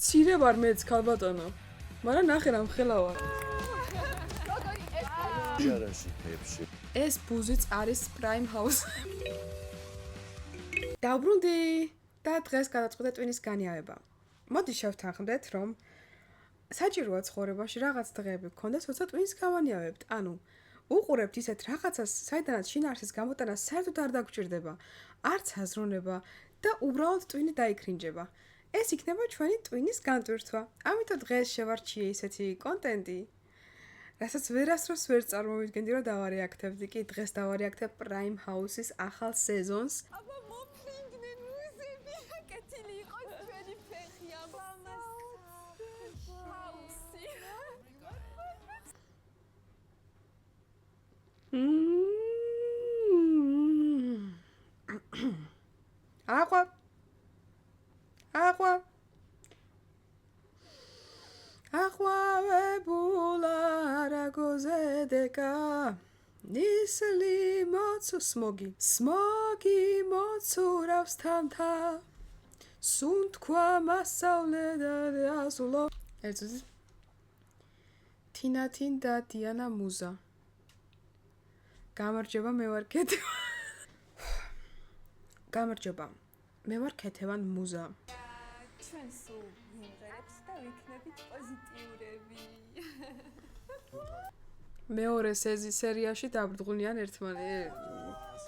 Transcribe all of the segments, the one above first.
მცირე ვარ მეც ქალბატონო. მაგრამ ნახე რა მხელა ვარ. ჯარაში თებში. ეს ბუზიც არის Prime House. დაუბრუნდი და დღეს გადაწყვეტე ტვინის განიავება. მოდი შევთანხმდეთ, რომ საჭიროა ცხოვრებაში რაღაც დღეები გქონდეს, როცა ტვინს გავანიავებთ. ანუ უყურებთ ისეთ რაღაცას, საიდანაც შინაარსის გამოტანა საერთოდ არ დაგჭირდება, არც აზროვნება და უბრალოდ ტვინი დაიქრინჯება. ეს იქნება ჩვენი ტვინის განტვირთვა. ამიტომ დღეს შევარჩიე ისეთი კონტენტი, რასაც ვერასდროს ვერ წარმოვიდგენდი, რომ დავარეაქტებდი. კი, დღეს დავარეაქტებ Prime House-ის ახალ სეზონს. აბა მოფინდნენ მუზები, აკეთილი იყოს ჩვენი ფეხი ამას. ჰაუსი. Aqua. Aqua. Aqua vebula ragozedeka. Nisli motsu smogi. Smogi motsu ravstanta. Suntkwa masauleda azulo. Erzuzi. Tinatin da Diana Muza. გამარჯობა, მე ვარ ქეთევან. გამარჯობა. მე ვარ ქეთევან მუზა. ჩვენ სულ ვიმღერებთ და ვიქნებით პოზიტიურები. მეორე სერიაში დაბრუნდნენ ერთმანეთს.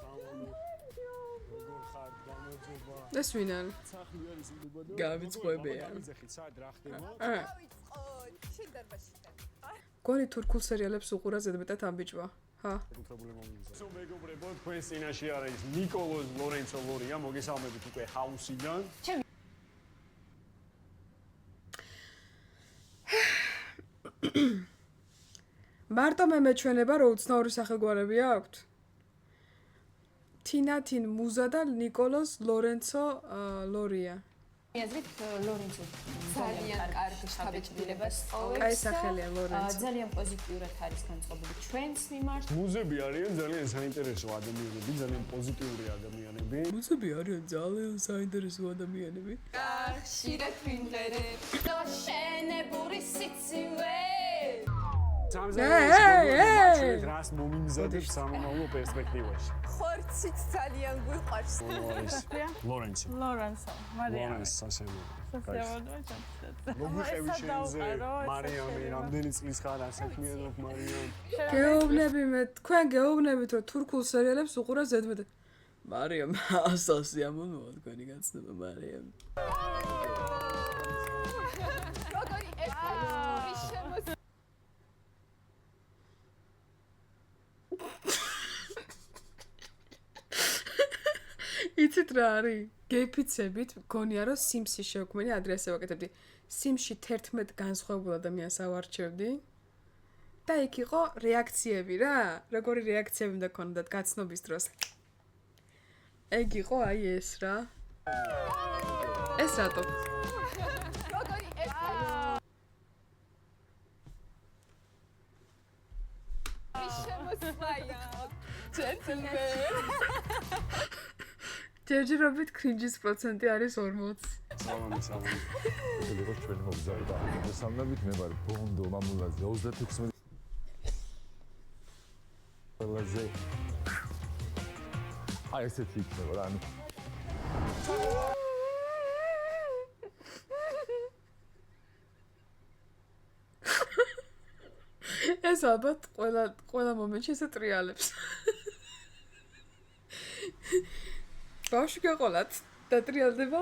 როგორ ხარ გამარჯობა. ეს ვინ არის? სახლი არის უბადო. გავიწყობია. ვიძახით სად რა ხდება? დავიწყოთ შენ დარბაზში ხარ. გონი თურქულ სერიალებს უყურა ზედმეტად ამ ბიჭმა. ჰა. პრობლემა მოგიზა. სულ მეგობრებო, თქვენ წინაშე არის ნიკოლოზ ლორენცო ლორია, მოგესალმებით უკვე ჰაუსიდან. მარტო მე მეჩვენება, რომ უცნაური სახელგვარები აქვთ. თინათინ მუზა და ნიკოლოზ ლორენცო ლორია. აზრით ლორენცო ძალიან კარგი შთაბეჭდილებას სწავლებს. კაი სახელია ლორენცო. ძალიან პოზიტიურად არის განწყობილი ჩვენს მიმართ. მუზები არიან ძალიან საინტერესო ადამიანები, ძალიან პოზიტიური ადამიანები. მუზები არიან ძალიან საინტერესო ადამიანები. ხშირად ვიმღერებ და შენებური სიცივე. სამზარეულოს რას მომიმზადებს სამომავლო პერსპექტივაში. ხორციც ძალიან გვიყვარს. ლორენცო. ლორენცო, მარიამი. ლორენცო სასწაულო. სასიამოვნოა ჩამწეთ. მოგიხევი შენზე, მარიამი, რამდენი წლის ხარ ასაქმიანობ მარიამ? გეუბნები მე, თქვენ გეუბნებით, რომ თურქულ სერიალებს უყურა ზედმეტად. მარიამ, სასიამოვნოა თქვენი გაცნობა, მარიამ. როგორი ეფექტური შემოსა. იცით რა არის? გეიფიცებით, მგონია რომ Sims-ში შევქმნი, ადრესზე ვაკეთებდი. Sims-ში 11 განსხვავებულ ადამიანს ავარჩევდი. და იქ იყო რეაქციები რა. როგორი რეაქციები უნდა გქონოდათ გაცნობის დროს. ეგ იყო აი ეს რა. ეს რატო? როგორი ეფექტური შემოსა იყო. Gentleman. ჯერჯერობით კრინჯის პროცენტი არის 40. სალამი. როგორ ჩვენ მოგზაურობა. მესამნებით მე ვარ ბონდო მამულაძე 36 ყველაზე აი ესეთი იქნება რა ანუ ეს ალბათ ყველა მომენტში ესე ტრიალებს. ბავშვი გეყოლათ და ტრიალდება?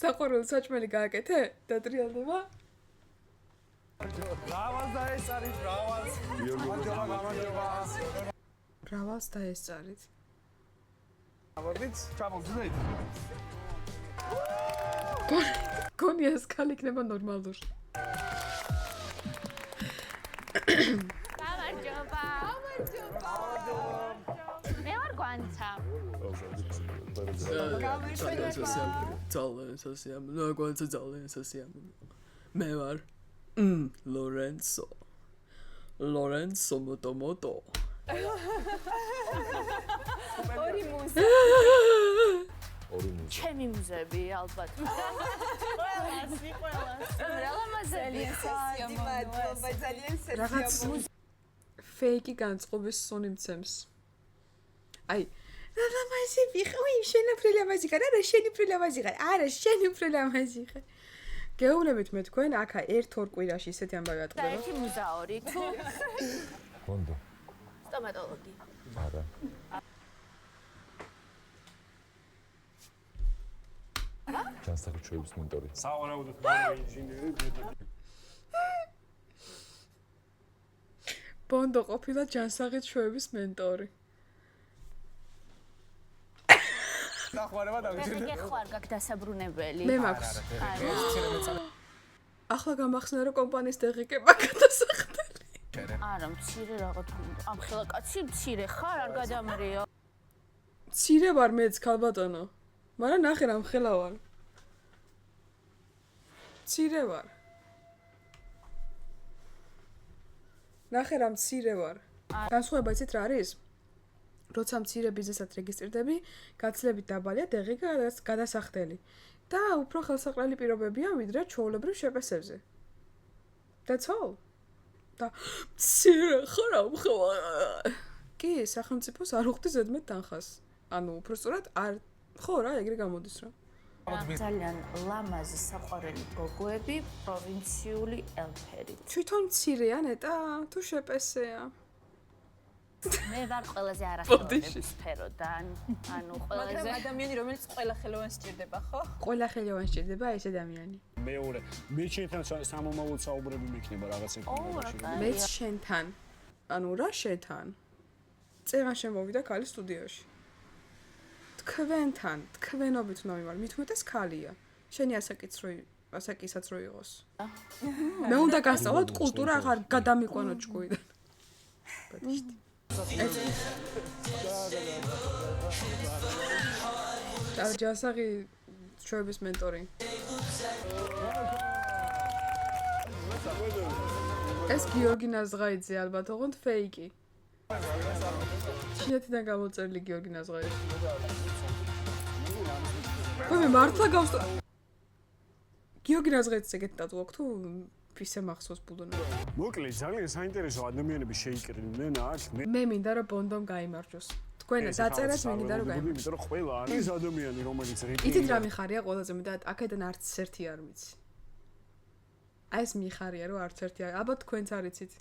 საყვარელი საჭმელი გააკეთე და ტრიალდება? ბრავალს და ეს არის ბრავალს. გამარჯობა. ბრავალს და ეს წარით. ავარდით, ჩამოგზდეთ. გონია ეს ქალი იქნება ნორმალური. გამარჯობა. მე ვარ გვანცა. ძალიან სასიამოვნოა, გვანცა ძალიან სასიამოვნოა. მე ვარ ლორენცო. ლორენცო მოტომოტო. ორი მუზა. ორი მუზა. ჩემი მუზები ალბათ. ყველასი. რა ლამაზები. სესია მადლობა ძალიან სესია რაღაც ფეიკი განწყობის სუნი მცემს. აი, რა ლამაზი ვიყავი, შენი უფრო ლამაზი ხარ, არა შენი უფრო ლამაზი ხარ, არა შენი უფრო ლამაზი ხარ. გეუბნებით მე თქვენ, აქა 1-2 კვირაში ისეთი ამბავი და ატყდება. ერთი მუზა ორი თუ გონდა. სტომატოლოგი. არა. ჯანსაღმრთოების მინტორი. სავარაუდოდ მოვიდა ინჟინერი. ბონდო ყოფილა ჯანსაღით შვების მენტორი. ნახوارება დავიჭირე. მე ხარ გაკ დასაბრუნებელი. მე მაქვს. ახლა გამახსნა რომ კომპანიის დეღიკება გადასახდელი. არა, მცირე რაღაც გინდა. ამ ხელა კაცი მცირე ხარ, არ გადამრიო. მცირე ვარ მეც ქალბატონო. მაგრამ ნახე რა მხელა ვარ. მცირე ვარ. ნახე რა მცირე ვარ. განსხვავება იცით რა არის? როცა მცირე ბიზნესად რეგისტრირდები, გაცილებით დაბალია დეღი გადასახდელი და უფრო ხელსაყრელი პირობებია ვიდრე ჩვეულებრივ შეპესებზე. That's all. და მცირე ხარ ამხელა. კი, სახელმწიფოს არ უხდი ზედმეტ თანხას. ანუ უფრო სწორად არ ხო რა, ეგრე გამოდის რა. ძალიან ლამაზი საყვარელი გოგოები, პროვინციული ელფერი. თვითონ მცირეა ნეტა თუ შეპესეა? მე ვარ ყველაზე არახელოვნების სფეროდან, ანუ მაგრამ ყველაზე ადამიანი რომელიც ყველა ხელოვანს სჭირდება ხო? ყველა ხელოვანი სჭირდება ეს ადამიანი. მეორე, მე შენთან სამომავლოდ საუბრები მექნება რაღაც ეკონომიკაში. მეც შენთან. ანუ რა შენთან? წეღან შემოვიდა ქალი სტუდიაში. თქვენთან, თქვენობით უნდა ვიმარ, მით უმეტეს ქალია. შენი ასაკისაც რო იყოს. მე უნდა გასწავლოთ კულტურა, აღარ გადამიყვანო ჭკუიდან. და ჯანსაღი ჩვეულის მენტორი. ეს გიორგი ნაზღაიძე ალბათ ოღონდ ფეიკი. ჩინეთიდან გამოწერილი გიორგი ნაზღაიძე. მე მართლა გავსწორ. გიორგი ნაზღაიძე ეგეთ დატო აქვს თუ ისე მახსოვს ბუდონა. მოკლედ ძალიან საინტერესო ადამიანები შეიკრიბნენ აქ. მე მინდა რომ ბონდომ გაიმარჯოს. თქვენ დაწერას მე მინდა რომ გაიმარჯოს. იმიტომ რომ ყველა არის ადამიანი რომელიც ითით რა მიხარია ყველაზე მეტად აქედან არც ერთი არ ვიცი. აი ეს მიხარია რომ არც ერთი არ. ალბათ თქვენც არ იცით.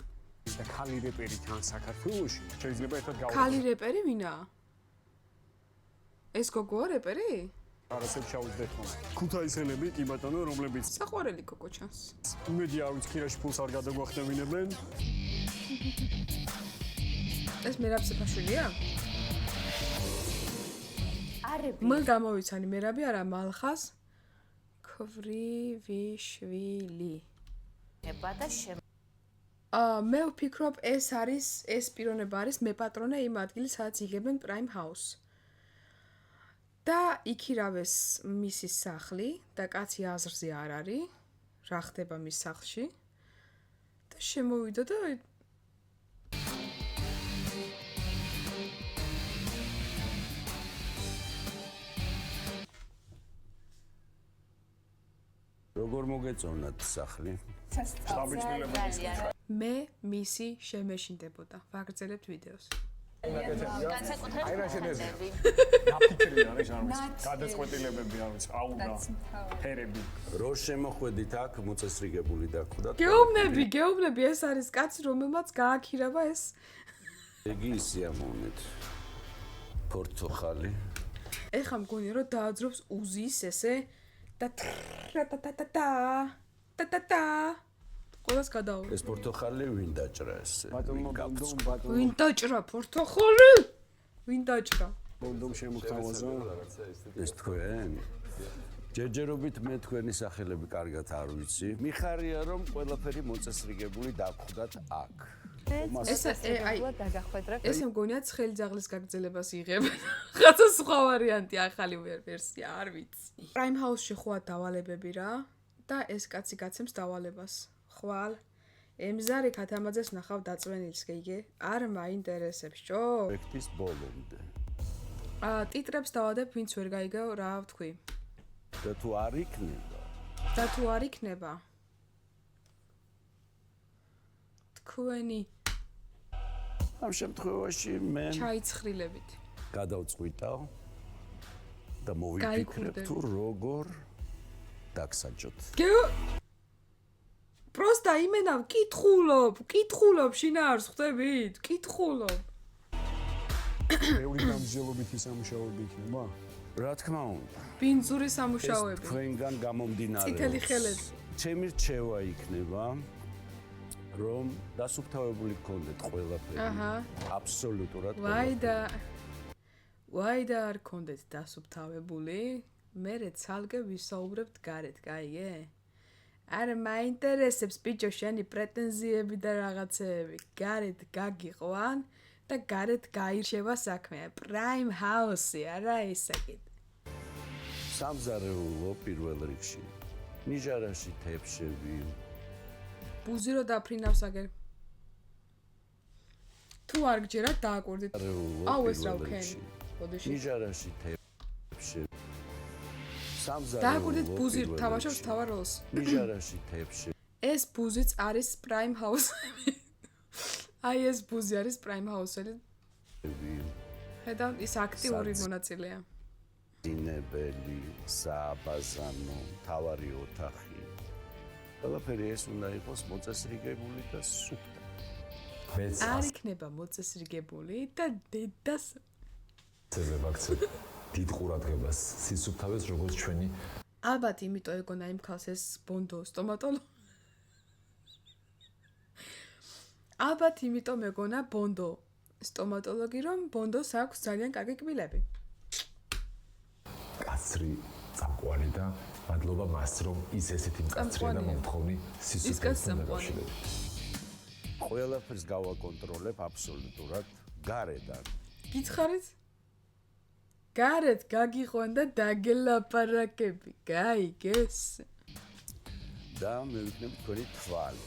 და ქალი რეპერი თან საქართველოში შეიძლება ერთად გავაკეთოთ. ქალი რეპერი ვინაა? ეს გოგოა რეპერი? არასებ ჩაუძდეთ ხომ. ქუთაისელები კი ბატონო რომლებიც საყვარელი გოგო ჩანს. იმედი აქვს ქირაში ფულს არ გადაგვახტევინებენ. ეს მერაბ სეფაშვილია? არები. მან გამოვიცანი მერაბი არა მალხას ქვრივიშვილი. ება და შე მე ვფიქრობ ეს პიროვნება არის მეპატრონე იმ ადგილს სადაც იღებენ Prime House. და იქირავეს მისის სახლი და კაცი აზრზე არ არის რა ხდება მის სახლში და შემოვიდა და როგორ მოგეწონათ სახლი? დაბიჭდილება მე მისი შემეშინდებოდა. ვაგრძელებთ ვიდეოს. განსაკუთრებით ნაფიქრი არის არ ვიცი. გადაწყვეტილებები არ ვიცი. აუნა ფერები. რო შემოხვედით აქ მოწესრიგებული დახვდათ. გეუბნები ეს არის კაცი რომელმაც გააქირავა ეს იგი სიამოვნეთ. პორტოხალი. ეხა მგონია რომ დააძრობს უზის ესე და ტა ყველას გადაუღო. ეს პორტოხალი ვინ დაჭრა ესე? ბატონო ბატონო ვინ დაჭრა პორტოხალი? ვინ დაჭრა? ბონდომ შემოგთავაზა. ეს თქვენ? ჯერჯერობით მე თქვენი სახელები კარგად არ ვიცი. მიხარია რომ ყველაფერი მოწესრიგებული დაგვხდათ აქ. ესე მგონია ცხელი ძაღლის გაგრძელებას იღებენ. ხაცა სხვა ვარიანტი ახალი ვერსია არ ვიცი. Prime House-ში ხოა დავალებები რა და ეს კაცი გაცემს დავალებას. ხვალ ემზარი ქათამაძეს ნახავ დაწვენილს გიგე არ მაინტერესებს ჯო პროექტის ბოლომდე. ტიტრებს დავადებ, ვინც ვერ გაიგო რა ვთქვი. და თუ არ იქნება, და თუ არ იქნება. თქვენი ამ შემთხვევაში მე ჩაიცხრილებით. გადავწყვიტავ და მოვიფიქრებ თუ როგორ დაგსაჯოთ. პროსტა იმენა ვკითხულობ შინაარს ხვდებით? ვკითხულობ. ეური გამძლეობითი სამუშაოები იქნება? რა თქმა უნდა, ბინძური სამუშაოები. თქვენგან გამომდინარეობს. წითელი ხელები. ჩემი რჩევა იქნება, რომ დასუფთავებული გქონდეთ ყველაფერი. აბსოლუტურად. ვაი და არ გქონდეთ დასუფთავებული? მერე ცალკე ვისაუბრებთ გარეთ, გაიგე? არა მაინტერესებს ბიჭო შენი პრეტენზიები და რაღაცეები. გარეთ გაგიყვან და გარეთ გაირჩევა საქმე. პრაიმ ჰაუსი, არა ისაკით. სამზარეულო პირველ რიგში. ნიჟარაში თეფშები. ბუზირო დაფრინავს აგერ. თუ არ გჯერათ დააკვირდით. აუ ეს რა ვქენი. ბოდიში. ნიჟარაში თეფშები. სამზარეულო. დააკვირდით ბუზირ თამაშობს თავარ როლს. ნიჟარაში თეფშები. ეს ბუზიც არის პრაიმ ჰაუსი. აი ეს ბუზი არის პრაიმ ჰაუსელი. ხედავ ის აქტიური მონაწილეა. დინებელი, სააბაზანო, თავარი ოთახი. ყველაფერი ეს უნდა იყოს მოწესრიგებული და სუფთა. არ იქნება მოწესრიგებული და დედას ცელებაქცევ დიდ ყურადღებას სისუფთავეს როგორც ჩვენი ალბათ იმიტომ ეგონა იმ ქალს ეს ბონდო სტომატოლოგი. ალბათ იმიტომ ეგონა ბონდო სტომატოლოგი რომ ბონდოს აქვს ძალიან კარგი კბილები. კაცრი წამყვანი და მადლობა მას რომ ის ესეთი მკაცრი და მომთხოვნი სისუფთავესთან დაკავშირებით. ყველაფერს გავაკონტროლებ აბსოლუტურად გარედან. გითხარით? გარეთ გაგიყვან და დაგელაპარაკები, გაიგეს? და მე ვიქნები თქვენი თვალი.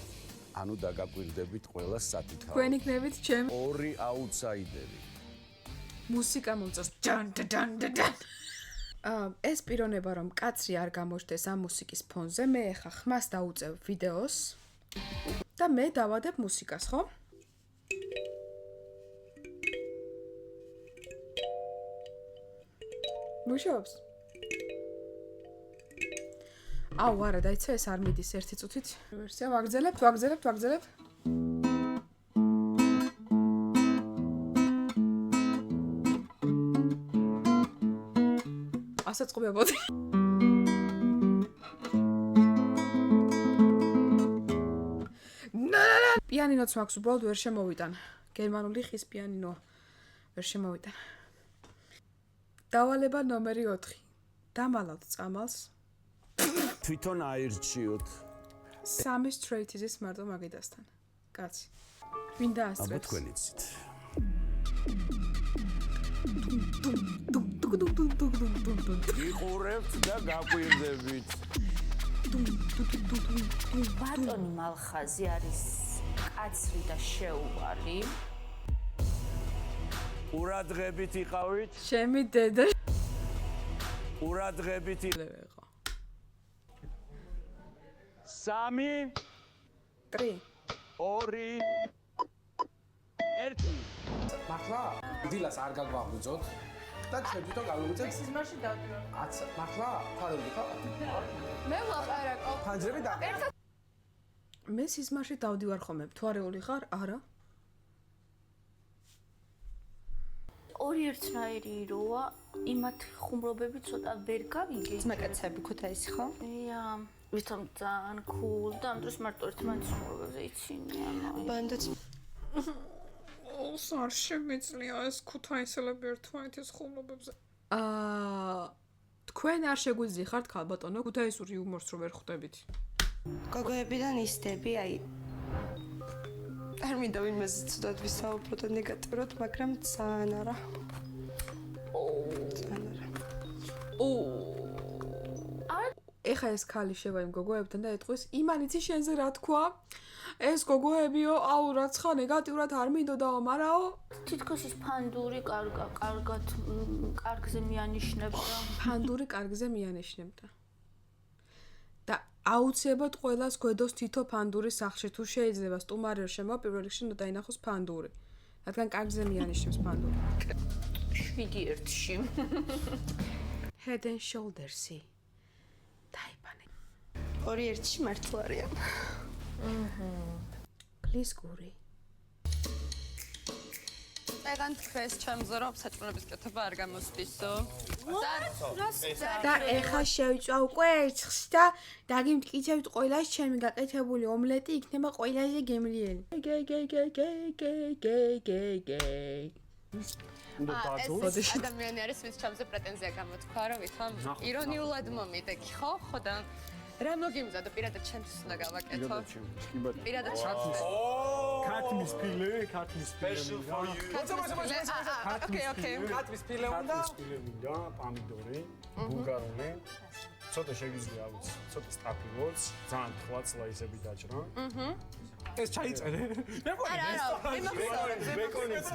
ანუ დაგაკვირდებით ყველა სათითაო. თქვენ იქნებით ჩემ ორი აუთსაიდერი. მუსიკა მომწონს. ეს პიროვნება რომ კაცრი არ გამოჩნდეს ამ მუსიკის ფონზე, მე ხა ხმას დაუწევ ვიდეოს და მე დავადებ მუსიკას, ხო? მუშაობს. აუ არა, დაიცა ეს არ მიდის ერთი წუთით. ვერსია ვაგრძელებთ. ასაწყობებოდი. პიანინოც მაქვს უბრალოდ ვერ შემოვიტან. გერმანული ხის პიანინო ვერ შემოვიტან. დავალება ნომერი 4. დამალავთ წამალს. თვითონ აირჩიოთ. 3 straight-ის მარტო მაგიდასთან. კაცი. ვინ დაასწრებს? აბა თქვენ იცით. იყურებთ და გაკვირდებით. ბატონი მალხაზი არის კაცრი და შეუვალი. ყურადღებით იყავით? ჩემი დედა ყურადღებით იყო. 3 3 2 1 მართლა დილას არ გაგვაღვიძოთ და ჩვენ თვითონ გავიღვიძეთ სიზმარში დავდივარ. კაცა მართლა ფარული ხარ მე ვლაპარაკობ. ფანჯრები და მე სიზმარში დავდივარ ხოლმე. თვარეული ხარ? არა. ორი ერთნაირი როა, იმათ ხუმრობები ცოტა ვერ გავიგე. ძმაკაცები ქუთაისი ხო? ია, ვითომ ძალიან cool და ამ დროს მარტო ერთმანეთის ხუმრობებზე იცინიან. ბანდაც არ შემიძლია ეს ქუთაისელები ერთმანეთის ხუმრობებზე. თქვენ არ შეგვიძლიათ ქალბატონო ქუთაისური იუმორს რო ვერ ხვდებით. გოგოებიდან ისდები, აი არ მინდა ვინმეს ცუდად ვისაუბრო და ნეგატიურად, მაგრამ ძალიან არა. ეხა ეს ქალი შევა იმ გოგოებთან და ეთქვის იმან იცი შენზე რა თქვა ეს გოგოებიო აუ რაც ხა ნეგატიურად არ მინდოდაო მარაო თითქოს ის ფანდური კარგზე მიანიშნებდა. ფანდური კარგზე მიანიშნებდა და აუცილებლად ყველას გვედოს თითო ფანდური სახში თუ შეიძლება სტუმარი არ შემოვა პირველ რიგში უნდა დაინახოს ფანდური რადგან კარგზე მიანიშნებს ფანდური 7-1-ში. Head and Shoulders-ი დაიბანე 2-1-ში მართლა არიან. კლის გური ეგან თქვენს ჩემზე რომ საჭმელების კეთება არ გამოსდისო. და ეხა შევიწვა უკვე ერთხს და დაგიმტკიცებთ ყველას ჩემი გაკეთებული ომლეტი იქნება ყველაზე გემრიელი. ეს ადამიანი არის ვის ჩემზე პრეტენზია გამოთქვა რომ ვითომ ირონიულად მომიდექი ხო და რა მოგიმზადო პირადად ჩემთვის უნდა გავაკეთო. პირადად ჩემთვის. ქათმის ფილე. ოკეი. კატვის ფილე უნდა. და პომიდორი, ბულგარული. ცოტა შეგიძლია ავიც, ცოტა სტაფილოც, ძალიან თხლაც ლაისები დაჭრა. ეს ჩაიწერე. ბეკონიც,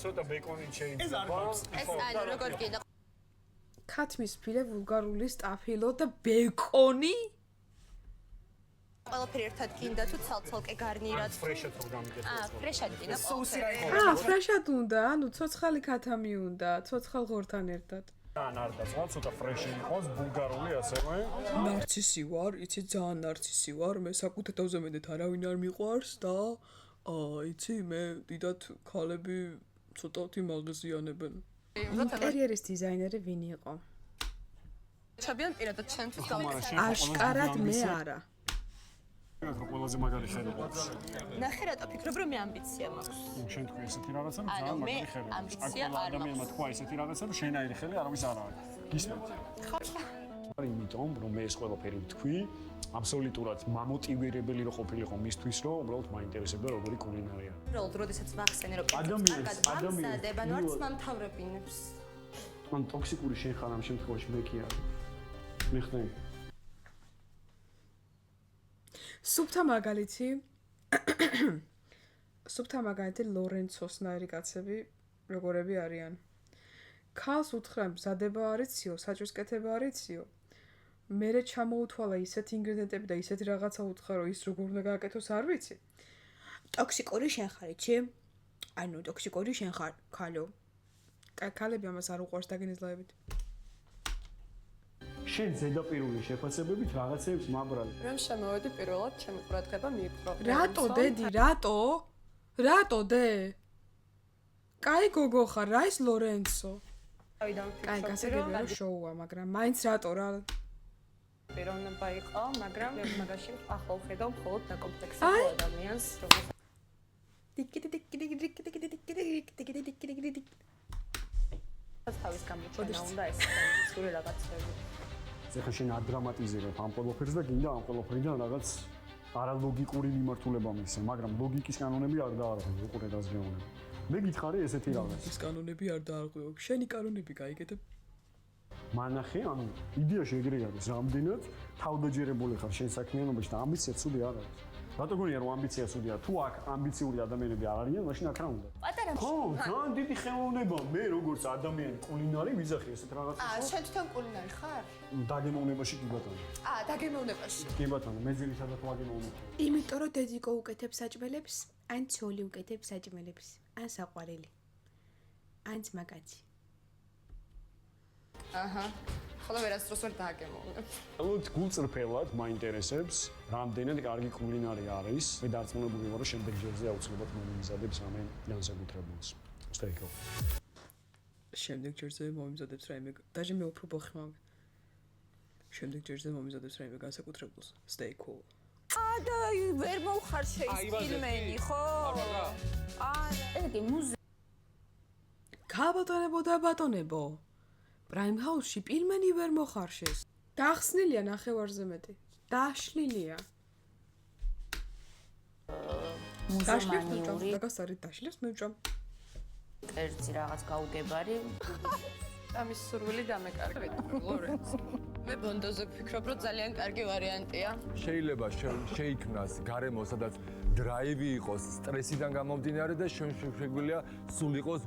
ცოტა ბეკონიც შეიძლება. ეს ანუ როგორ გინდა ქათმის ფილე, ვულგარული სტაფილო და ბეკონი? ყველაფერი ერთად გინდა თუ ცალ-ცალკე გარნირად. ფრეშად რომ გამიგეთო. ფრეშად გინდა. ფრეშად უნდა, ანუ ცოცხალი ქათამი უნდა, ცოცხალ ღორთან ერთად. ან არ დაწვა, ცოტა ფრეში იყოს, ბულგარული ასევე. ნარცისი ვარ, იცი ძალიან ნარცისი ვარ, მე საკუთარ თავზე მედეთ არავინ არ მიყვარს და იცი მე დიდად ქალები ცოტათი მაღაზიანებენ. ინტერიერის დიზაინერი ვინ იყო? ჩაბიან პირადად ჩემთვის გავაკეთე. აშკარად მე არა. რა ყველაზე მაგარი ხედავ. ნახე რატო ფიქრობ რომ მე ამბიცია მაქვს. შენ თქვი ესეთი რაღაცა, ძალიან მაგარი ხედავ. ამბიცია არ ადამიანმა თქვა ესეთი რაღაცა, რომ შენაირი ხელი არავის არ არის. გისმენთ? ხო. იმიტომ რომ მე ეს ყველაფერი ვთქვი, აბსოლუტურად მამოტივირებელი რო ყოფილიყო მისთვის, რომ უბრალოდ მაინტერესებდა როგორი კულინარია. უბრალოდ როდესაც ვახსენე რომ ადამიანს ამზადება ნორც მომთავრებინებს. ან ტოქსიკური შენ ხარ ამ შემთხვევაში მე კი არა. მიხდები. სუფთა მაგალითი ლორენცოსნაირი კაცები როგორები არიან. ქალს უთხრა მზადება არიციო, საჭვის კეთება არიციო. მერე ჩამოუთვალა ისეთ ინგრედიენტები და ისეთი რაღაცა უთხრა რომ ის როგორ უნდა გააკეთოს არ ვიცი. ტოქსიკური შენ ხარ, იცი? ანუ ტოქსიკური შენ ხარ, ქალო. ქალები ამას არ უყვარს დაგინეზლაებით. შენ ზედაპირული შეფასებებით რაღაცებს მაბრალ. რომ შემოვედი პირველად ჩემი ყურადღება მიიპყრო. რატო დედი, რატო? რატო დე? კაი გოგო ხარ, რა ის ლორენცო? კაი გასაგებია რომ შოუა, მაგრამ მაინც რატო რა? პიროვნება იყო, მაგრამ მაგაში ახლა ვხედავ მხოლოდ დაკომპლექსებულ ადამიანს, რომელიც თავის გამოჩენა უნდა ეს სული რაღაცები. ეხლა შენ არ დრამატიზირებ ამ ყველაფერს და გინდა ამ ყველაფერიდან რაღაც არალოგიკური მიმართულება მისცე, მაგრამ ლოგიკის კანონები არ დაარღვევ, უყურე დაზიანება. მე გითხარი ესეთი რაღაც. ის კანონები არ დაარღვევ. შენი კანონები გაიგეთებ. მანახე, ანუ იდეაში ეგრე არის, რამდენად თავდაჯერებული ხარ შენ საქმიანობაში და ამბიცია ცუდი არ არის. რატო გონია რომ ამბიცია ცუდია? თუ აქ ამბიციური ადამიანები არ არიან, მაშინ აქ რა უნდა? პატარა ხო, ძალიან დიდი ხელოვნება. მე როგორც ადამიანი კულინარი ვიზახი ესეთ რაღაცას. შენ თვითონ კულინარი ხარ? დაგემოვნებაში კი ბატონო. დაგემოვნებაში. კი ბატონო, მე ძირითადად ვაგემოვნებ. იმიტომ რომ დედიკო უკეთებს საჭმელებს, ან ცოლი უკეთებს საჭმელებს, ან საყვარელი. ან ძმაკაცი. აჰა. ხოლო ვერასდროს ვერ დააგემოვნებ. ალბათ გულწრფელად მაინტერესებს, რამდენად კარგი კულინარი არის. მე დარწმუნებული ვარ, რომ შემდეგ ჯერზე აუცილებლად მომიმზადებს რამე განსაკუთრებულს. სტეიკო. შემდეგ ჯერზე მომიმზადებს რაიმე, დაჟე მე უფრო ბოხი მაქვს. შემდეგ ჯერზე მომიმზადებს რაიმე განსაკუთრებულს. სტეიკო. და ვერ მოვხარ შეისპილმენი, ხო? არა. ეგ მუზე. გაბატონებო და ბატონებო. პრაიმ ჰაუსში პილმენი ვერ მოხარშეს. დახსნილია ნახევარზე მეტი. დაშლილია. მუზემანიური. დაგასარით დაშლებს მევჭამ. კერძი რაღაც გაუგებარი. ამის სურვილი დამეკარგეთ, ლორენცო. მე ბონდოზე ვფიქრობ, რომ ძალიან კარგი ვარიანტია. შეიძლება შეიქმნას გარემო, სადაც დრაივი იყოს სტრესიდან გამომდინარე და შეგვიძლია სულ იყოს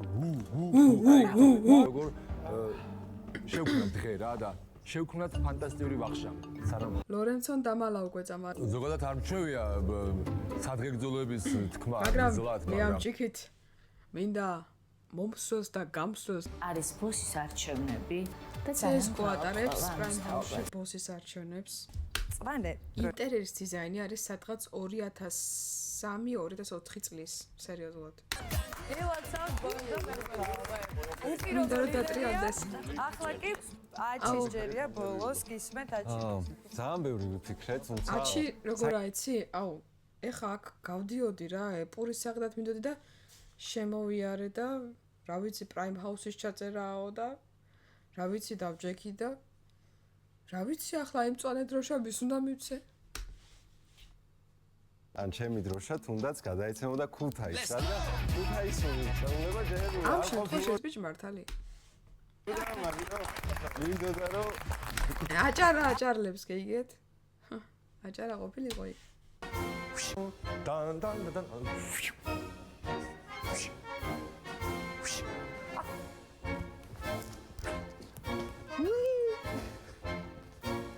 როგორ შევქმნათ დღე რა და შევქმნათ ფანტასტიკური ვახშამი. სანამ ლორენცონ დამალა უგვეწა მაგრამ ზოგადად არ მჩვევია სადღეგრძელოების თქმა მაგრამ მე ამ ჭიქით მინდა მომსვლელს და გამსვლელს არის ბოსის არჩევნები და CS:GO ატარებს Prime House-ში ბოსის არჩევნებს. წვანე ინტერიერის დიზაინი არის სადღაც 2003-2004 წლის სერიოზულად. მინდა რომ დატრიალდეს. ახლა კი აჩის ჯერია ბოლოს გისმენთ აჩი. ძალიან ბევრი ვიფიქრეთ, თუმცა აჩი როგორ აიცი? აუ, ეხა აქ გავდიოდი რა, პურის საგდად მინდოდი და შემოვიარე და რა ვიცი Prime House-ის ჩაწერაო და რა ვიცი დავჯექი და რა ვიცი ახლა იმ წვანე დროშა ვის უნდა მივცე? ან ჩემი დროშა თუნდაც გადაეცემოდა ქუთაისსა და ქუთაისი შეუნება ჯერები ამ შემთხვევაში ეს ბიჭი მართალი. მინდოდა რომ აჭარლებს გეიგეთ? აჭარა ყოფილიყო იქ. დან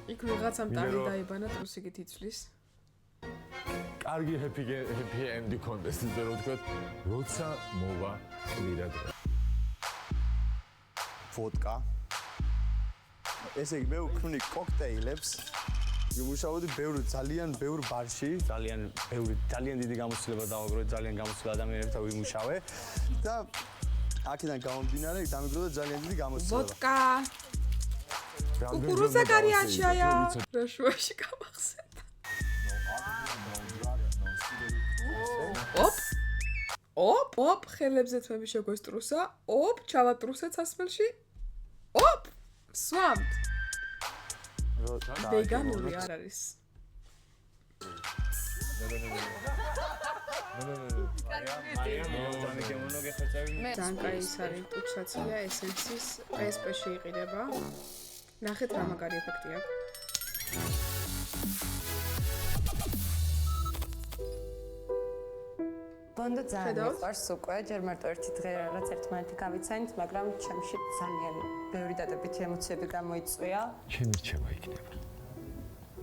იქ ვიღაცამ ტანი დაიბანა ტრუსიკით იცვლის. კარგი happy end კონდეს ისე რომ ვთქვათ, როცა მოვა კვირა დღე. ვოდკა. ესე იგი მე ვქმნი კოქტეილებს. ვიმუშაობდი ძალიან ბევრ ბარში, ძალიან დიდი გამოცდილება დავაგროვე, ძალიან გამოცდილ ადამიანებთან ვიმუშავე და აქედან გამომდინარე დამეგროვდა ძალიან დიდი გამოცდილება. ვოდკა. კუკურუზა გარიაჩაია. რაშუაში გამახსენდა. ოპ, ხელებზე თმები შეგვესტრუსა. ოპ, ჩავატრუსე ცასმელში. ოპ, სვამთ. ვეგანური არ არის. ძალიან ის არის ტუჩაცია ესენსის PSP-ში იყიდება. ნახეთ რა მაგარი ეფექტი აქვს. ბონდო ძალიან მიყვარს უკვე, ჯერ მარტო ერთი დღე რაც ერთმანეთი გავიცანით, მაგრამ ჩემში ძალიან ბევრი დადებითი ემოციები გამოიწვია. ჩემი რჩევა იქნება.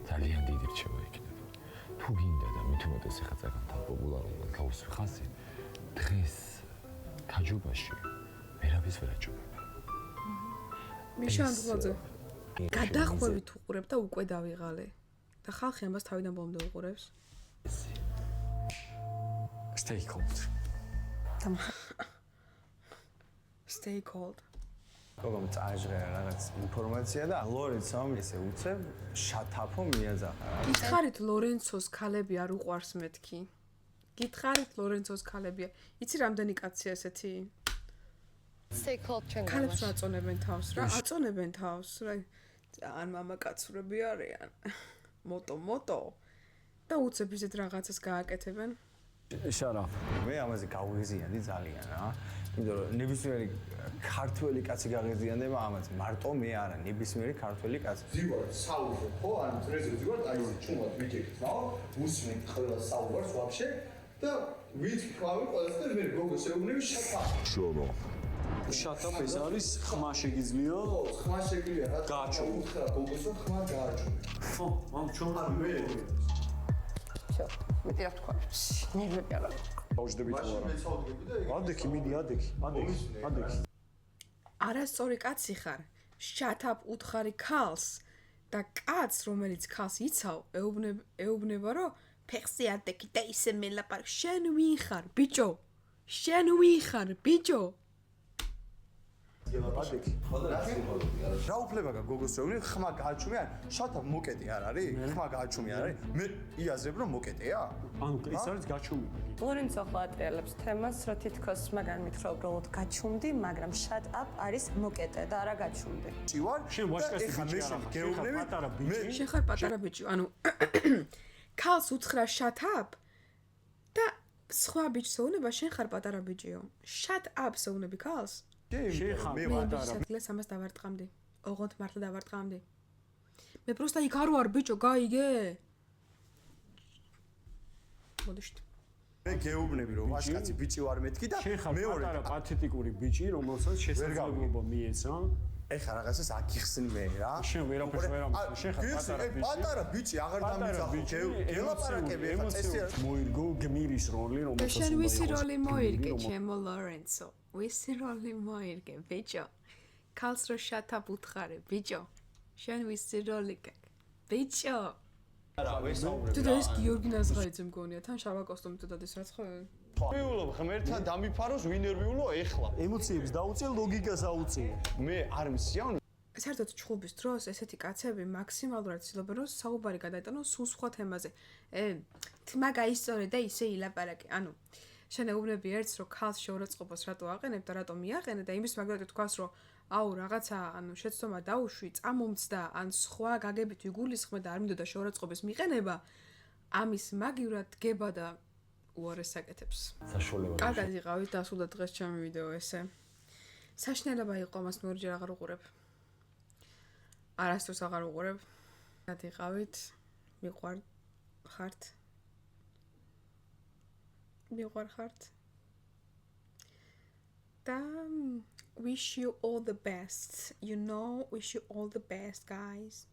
ძალიან დიდი რჩევა იქნება. თუ გინდა და მით უმეტეს ახლა ძალიან პოპულარულად გავუსვი ხაზი, დღეს გაჯობაში ვერავის ვერ აჯობება. მიშან დღლაძე. გადახვევით უყურებ და უკვე დავიღალე. და ხალხი ამას თავიდან ბოლომდე უყურებს. Stay cold. Stay cold. როგორ წააჟღერა რაღაც ინფორმაცია და ლორენცომ ისე უცებ შათაფო მიაძახა. გითხარით ლორენცოს ქალები არ უყვარს მეთქი? გითხარით ლორენცოს ქალები? იცი რამდენი კაცია ესეთი? Stay cold ჩვენ ქალებს რა აწონებენ თავს რა? აწონებენ თავს რა? ან მამაკაცურები არიან. მოტო და უცებ ისეთ რაღაცას გააკეთებენ. შარა მე ამაზე გავღიზიანდი ძალიან რა. იმიტომ რომ ნებისმიერი ქართველი კაცი გაღიზიანდება ამაზე. მარტო მე არა, ნებისმიერი ქართველი კაცი. ზივარ საუბრო ხო? ან დრეზე ზივარ აი ჩუმად ვიჭერთ, რა? უსმენთ ყველა საუბარს ვაფშე და ვიცქვავი ყველასთან მე გოგოს ეუბნები შატა. შორო შატაპ ეს არის ხმა შეგიძლია? ხო, ხმა შეგიძლია რა. გააჩო. უთხრა გოგოსო ხმა გააჩო. ხო, ამ ჩომარ მე. მეტი რა თქვა? ნერვები არა. ბავშვები თუ არა. ადექი მიდი, ადექი. არასწორი კაცი ხარ. შათაპ უთხარი ქალს და კაცს რომელიც ქალს იცავ, ეუბნება რომ ფეხზე ადექი და ისე მელაპარაკ. შენ ვინ ხარ, ბიჭო? შენ ვინ ხარ, ბიჭო? ადექი. რა უფლება გაქვს გოგოს ეუბნები ხმა გააჩუმი ან შათა მოკეტე არ არის? ხმა გააჩუმი არ არის? მე იაზრებ რომ მოკეტეა? ანუ ეს არის გაჩუმი. ლორენცო ახლა ატრიალებს თემას, რომ თითქოს მაგან მითხრა უბრალოდ გაჩუმდი, მაგრამ shut up არის მოკეტე და არა გაჩუმდი. ჭივარ შენ ვაჟკაცი ბიჭი არა ხარ, შენ ხარ პატარა ბიჭი. შენ ხარ პატარა ბიჭი, ანუ ქალს უთხრა shut up და სხვა ბიჭს ეუბნება შენ ხარ პატარა ბიჭიო. shut up ეუბნები ქალს? შენ ხარ მე პატარა. მე ამას დავარტყამდი. ოღონდ მართლა დავარტყამდი. მე პროსტა იქ არ ვარ ბიჭო, გაიგე? მოდიშთ. მე გეუბნები რომ ვაჟკაცი ბიჭი ვარ მეთქი და მეორე პატარა პათეტიკური ბიჭი, რომელსაც შესაძლებლობა მიეცა ეხა რაღაცას აქიხსნი მე რა. შენ ვერაფერს ვერ ამბობ. შენ ხარ პატარა ბიჭი. პატარა ბიჭი აღარ დამიძახო. გელაპარაკები ეხა წესი მოირგო გმირის როლი, რომელსაც შენ ვისი როლი მოირგე, ჩემო ლორენცო? ვისი როლი მოირგე, ბიჭო? ქალს რო შათაბ უთხარე, ბიჭო? შენ ვისი როლი გაკ? ბიჭო? არა, ვესაუბრებ. თუ ეს გიორგი ნაზღაიძე მგონია, თან შავა კოსტუმით დადეს რაც ხო? ვიულობ ღმერთთან დამიფაროს ვინერვიულო ეხლა. ემოციებს დაუწე, ლოგიკას აუწე. მე არ მსიავნე. საერთოდ ჩხუბის დროს ესეთი კაცები მაქსიმალურად ცდილობენ რომ საუბარი გადაეტანონ სულ სხვა თემაზე. თმაგა ისწორე და ისე ილაპარაკე. ანუ შენ ეუბნები ერთს რომ ქალს შეურაცხყოფას რატო აყენებ და რატო მიაყენე და იმის მაგალითად თქვას რომ აუ რაღაცა ანუ შეცდომა დაუშვი, წამომცდა ან სხვა გაგებით ვიგულისხმე და არ მინდოდა შეურაცხყოფის მიყენება, ამის მაგივრად დგება და უარეს საკეთებს. საშუალება. კარგად იყავით, დასრულდა დღეს ჩემი ვიდეო ესე. საშინელება იყო მას მორჯერ აღარ უყურებ. არასდროს აღარ უყურებ. კარგად იყავით, მიყვარხართ. მიყვარხართ. და wish you all the best. You know, wish you all the best, guys.